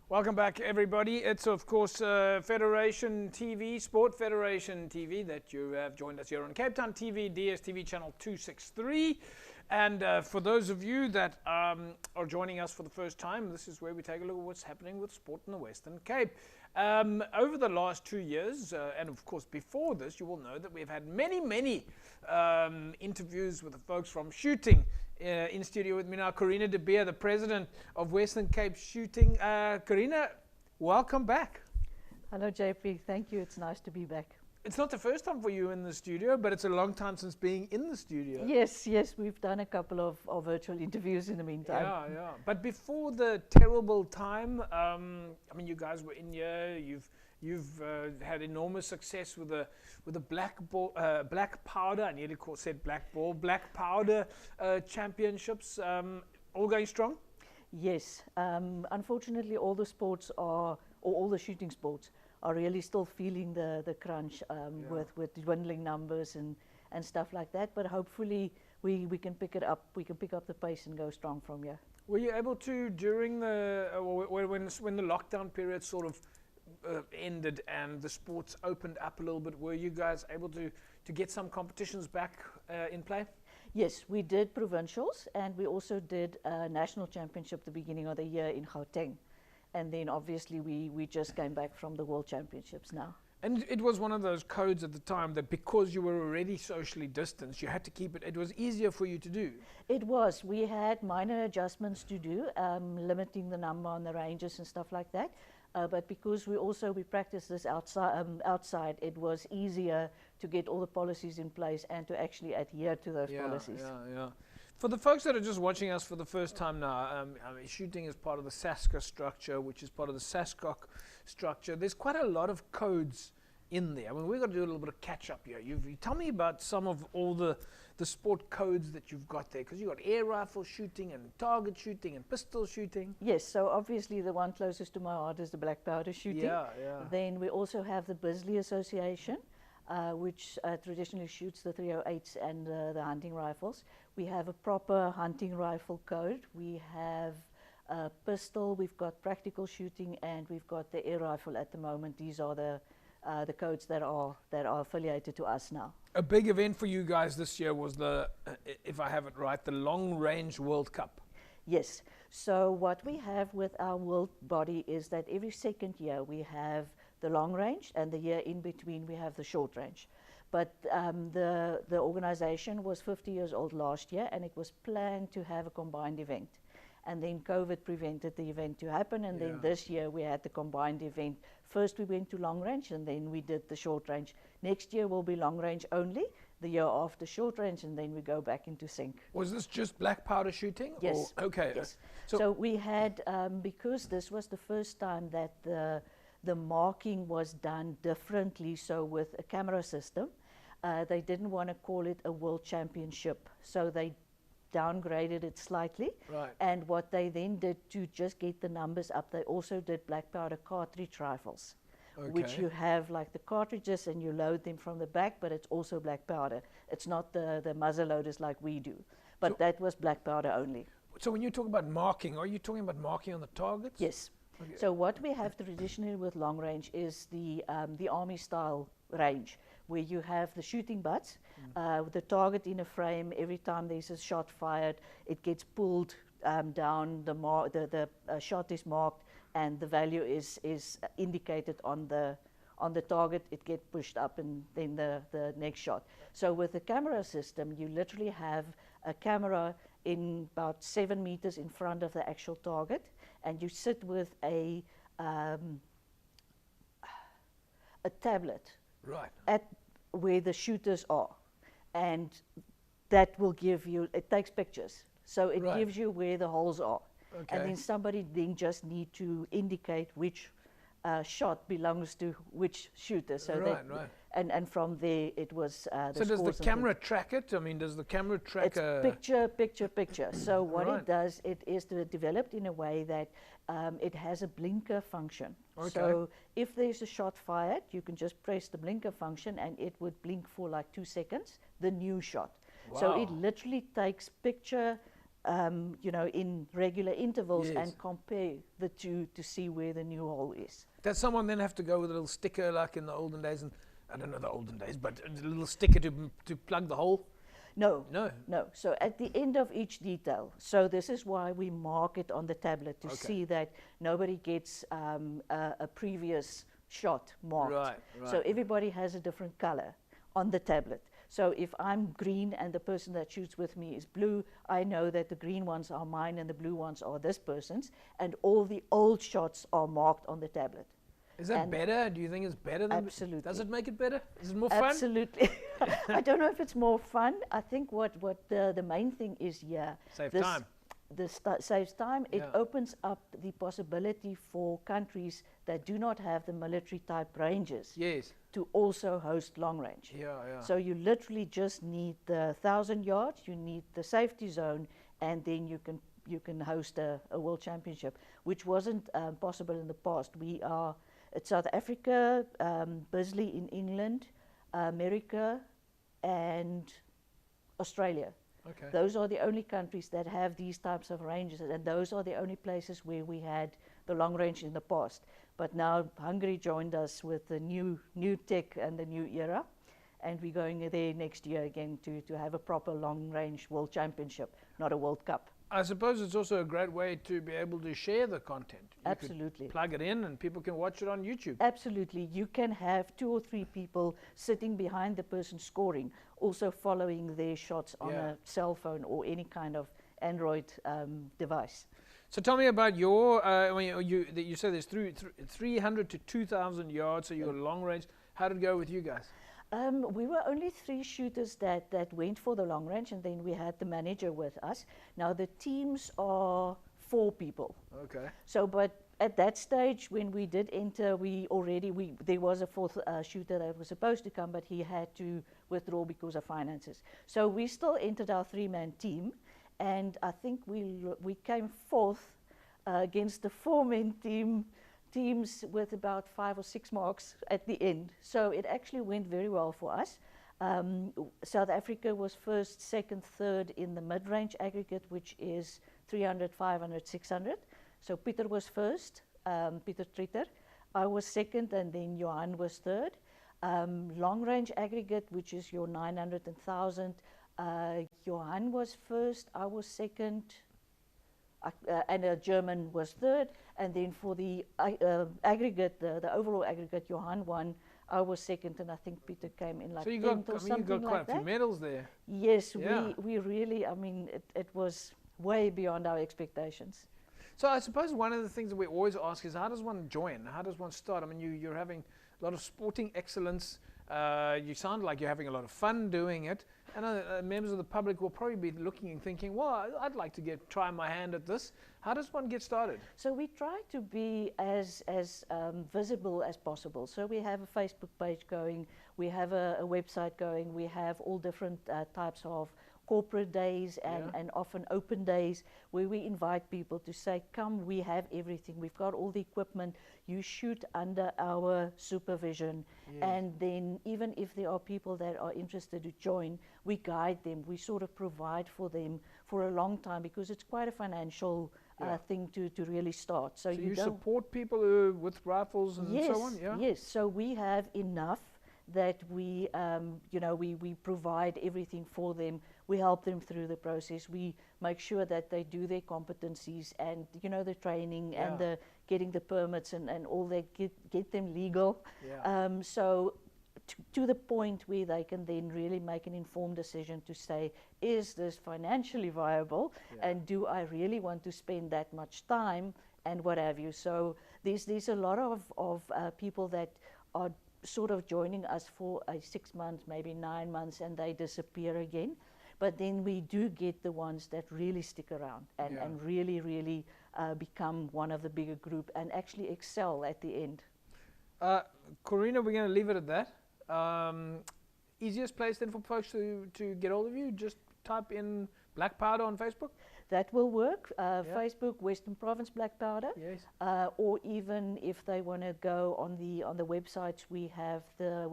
Welcome back, everybody. It's, of course, Federation TV, Sport Federation TV, that you have joined us here on Cape Town TV, DStv channel 263. And for those of you that are joining us for the first time, this is where we take a look at what's happening with sport in the Western Cape. Over the last 2 years, and of course before this, you will know that we've had many interviews with the folks from shooting. In studio with me now, Coreena de Beer, the president of Western Cape Shooting. Coreena, welcome back. Hello, JP. Thank you. It's nice to be back. It's not the first time for you in the studio, but it's a long time since being in the studio. Yes, we've done a couple of virtual interviews in the meantime. Yeah. But before the terrible time, I mean, you guys were in here. You've had enormous success with the black powder. I nearly said black ball, black powder championships. All going strong. Yes. Unfortunately, all the sports or all the shooting sports are really still feeling the crunch with dwindling numbers and stuff like that. But hopefully we can pick it up. We can pick up the pace and go strong from here. Were you able to, during the when the lockdown period sort of ended and the sports opened up a little bit, were you guys able to get some competitions back in play? Yes, we did provincials, and we also did a national championship the beginning of the year in Gauteng. And then obviously we just came back from the World Championships now. And it was one of those codes at the time that because you were already socially distanced, you had to keep it. It was easier for you to do. It was. We had minor adjustments to do, limiting the number on the ranges and stuff like that. But because we practiced this outside, it was easier to get all the policies in place and to actually adhere to those policies. Yeah. For the folks that are just watching us for the first time now, shooting is part of the SASCA structure, which is part of the SASCOC structure. There's quite a lot of codes in there. I mean, we've got to do a little bit of catch up here. You tell me about some of all the sport codes that you've got there, because you've got air rifle shooting and target shooting and pistol shooting. Yes, so obviously the one closest to my heart is the black powder shooting. Yeah. Then we also have the Bisley Association, which traditionally shoots the 308s and the hunting rifles. We have a proper hunting rifle code. We have a pistol, we've got practical shooting, and we've got the air rifle at the moment. These are the codes that are affiliated to us now. A big event for you guys this year was the, if I have it right, the Long Range World Cup. Yes. So what we have with our world body is that every second year we have the long range, and the year in between we have the short range. But the organization was 50 years old last year, and it was planned to have a combined event. And then COVID prevented the event to happen, and then this year we had the combined event. First we went to long range, and then we did the short range. Next year will be long range only, the year after short range, and then we go back into sync. Was this just black powder shooting? Yes. Or? Okay. Yes. So we had, because this was the first time that the marking was done differently, so with a camera system, they didn't want to call it a world championship, so they downgraded it slightly. Right. And what they then did to just get the numbers up, they also did black powder cartridge rifles, which you have like the cartridges and you load them from the back, but it's also black powder. It's not the muzzle loaders like we do, but so that was black powder only. So when you talk about marking, are you talking about marking on the targets? Yes. Okay. So what we have traditionally with long range is the army style range, where you have the shooting butts, the target in a frame. Every time there's a shot fired, it gets pulled down, the shot is marked, and the value is indicated on the target. It gets pushed up, and then the next shot. So with the camera system, you literally have a camera in about 7 meters in front of the actual target, and you sit with a tablet at where the shooters are, and that will give you, it takes pictures, so it gives you where the holes are. And then somebody then just need to indicate which shot belongs to which shooter. So and from there it was so does the camera track it? I mean, does the camera track it's picture. So what it does, it is developed in a way that it has a blinker function. So if there's a shot fired, you can just press the blinker function and it would blink for like 2 seconds, the new shot. So it literally takes picture you know, in regular intervals Yes. and compare the two to see where the new hole is. Does someone then have to go with a little sticker like in the olden days? And I don't know the olden days, but a little sticker to plug the hole? No, No. no. So at the end of each detail, so this is why we mark it on the tablet to Okay. see that nobody gets a previous shot marked. Right, right. So everybody has a different color on the tablet. So if I'm green and the person that shoots with me is blue, I know that the green ones are mine and the blue ones are this person's, and all the old shots are marked on the tablet. Is that And better? Do you think it's better than? Absolutely. Does it make it better? Is it more fun? Absolutely. I don't know if it's more fun. I think what the main thing is, Save this- time. this saves time. It Yeah. opens up the possibility for countries that do not have the military type ranges Yes. to also host long range. Yeah, yeah. So you literally just need the 1,000 yards, you need the safety zone, and then you can host a world championship, which wasn't possible in the past. We are at South Africa, Bisley in England, America, and Australia. Okay. Those are the only countries that have these types of ranges, and those are the only places where we had the long range in the past. But now Hungary joined us with the new tech and the new era, and we're going there next year again to have a proper long range world championship, not a World Cup. I suppose it's also a great way to be able to share the content. You could Absolutely. plug it in and people can watch it on YouTube. Absolutely. You can have 2 or 3 people sitting behind the person scoring, also following their shots on Yeah. a cell phone or any kind of Android device. So tell me about your, you said there's 300 to 2,000 yards, so you're long range. How did it go with you guys? We were only 3 shooters that went for the long range, and then we had the manager with us. Now the teams are 4 people. Okay. So, but at that stage when we did enter, there was a 4th shooter that was supposed to come, but he had to withdraw because of finances. So we still entered our 3-man team, and I think we came 4th against the 4-man teams with about 5 or 6 marks at the end. So it actually went very well for us. South Africa was first, second, third in the mid-range aggregate, which is 300, 500, 600. So Peter was first, Peter Tritter. I was second, and then Johan was third. Long-range aggregate, which is your 900 and 1,000. Johan was first, I was second, and a German was third. And then for the aggregate, the overall aggregate, Johan won. I was second, and I think Peter came in like So you 10th got, or I mean, you something got quite like a few that. medals there. Yes, Yeah. we really, I mean, it was way beyond our expectations. So I suppose one of the things that we always ask is how does one join? How does one start? I mean, you're having a lot of sporting excellence. You sound like you're having a lot of fun doing it. And members of the public will probably be looking and thinking, well, I'd like to try my hand at this. How does one get started? So we try to be as visible as possible. So we have a Facebook page going, we have a website going, we have all different types of corporate days and often open days where we invite people to say, come, we have everything. We've got all the equipment. You shoot under our supervision. Yes. And then even if there are people that are interested to join, we guide them. We sort of provide for them for a long time because it's quite a financial thing to really start. So you don't support people who, with rifles and yes, so on? Yeah. Yes, so we have enough that we provide everything for them. We help them through the process. We make sure that they do their competencies and, the training and the getting the permits and all that, get them legal. Yeah. So to the point where they can then really make an informed decision to say, is this financially viable? Yeah. And do I really want to spend that much time and what have you? So there's a lot of people that are sort of joining us for 6 months, maybe 9 months, and they disappear again. But then we do get the ones that really stick around and really, really become one of the bigger group and actually excel at the end. Coreena, we're going to leave it at that. Easiest place then for folks to get hold of you, just type in Black Powder on Facebook? That will work. Facebook, Western Province Black Powder. Yes. Or even if they want to go on the websites, we have the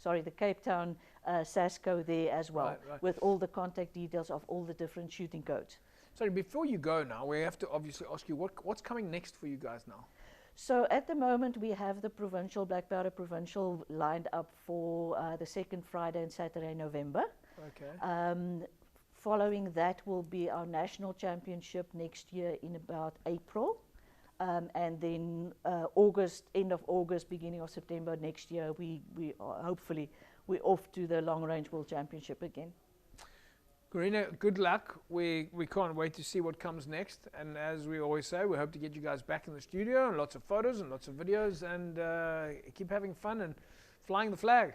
the Cape Town SASCO there as well, Right. with all the contact details of all the different shooting codes. Sorry, before you go now, we have to obviously ask you what's coming next for you guys now? So at the moment we have the provincial, Black Powder Provincial lined up for the second Friday and Saturday in November. Okay. Following that will be our national championship next year in about April. And then August, end of August, beginning of September next year, we are hopefully we're off to the Long Range World Championship again. Coreena, good luck. We can't wait to see what comes next. And as we always say, we hope to get you guys back in the studio and lots of photos and lots of videos, and keep having fun and flying the flag.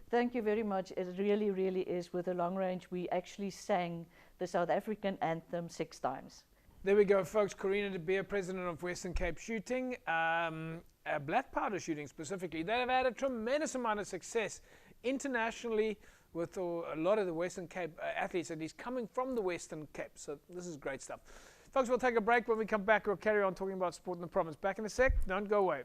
Thank you very much. It really, really is. With the Long Range, we actually sang the South African anthem 6 times. There we go, folks. Coreena de Beer, president of Western Cape Shooting, black powder shooting specifically. They have had a tremendous amount of success internationally with a lot of the Western Cape athletes, at least coming from the Western Cape. So this is great stuff. Folks, we'll take a break. When we come back, we'll carry on talking about sport in the province. Back in a sec. Don't go away.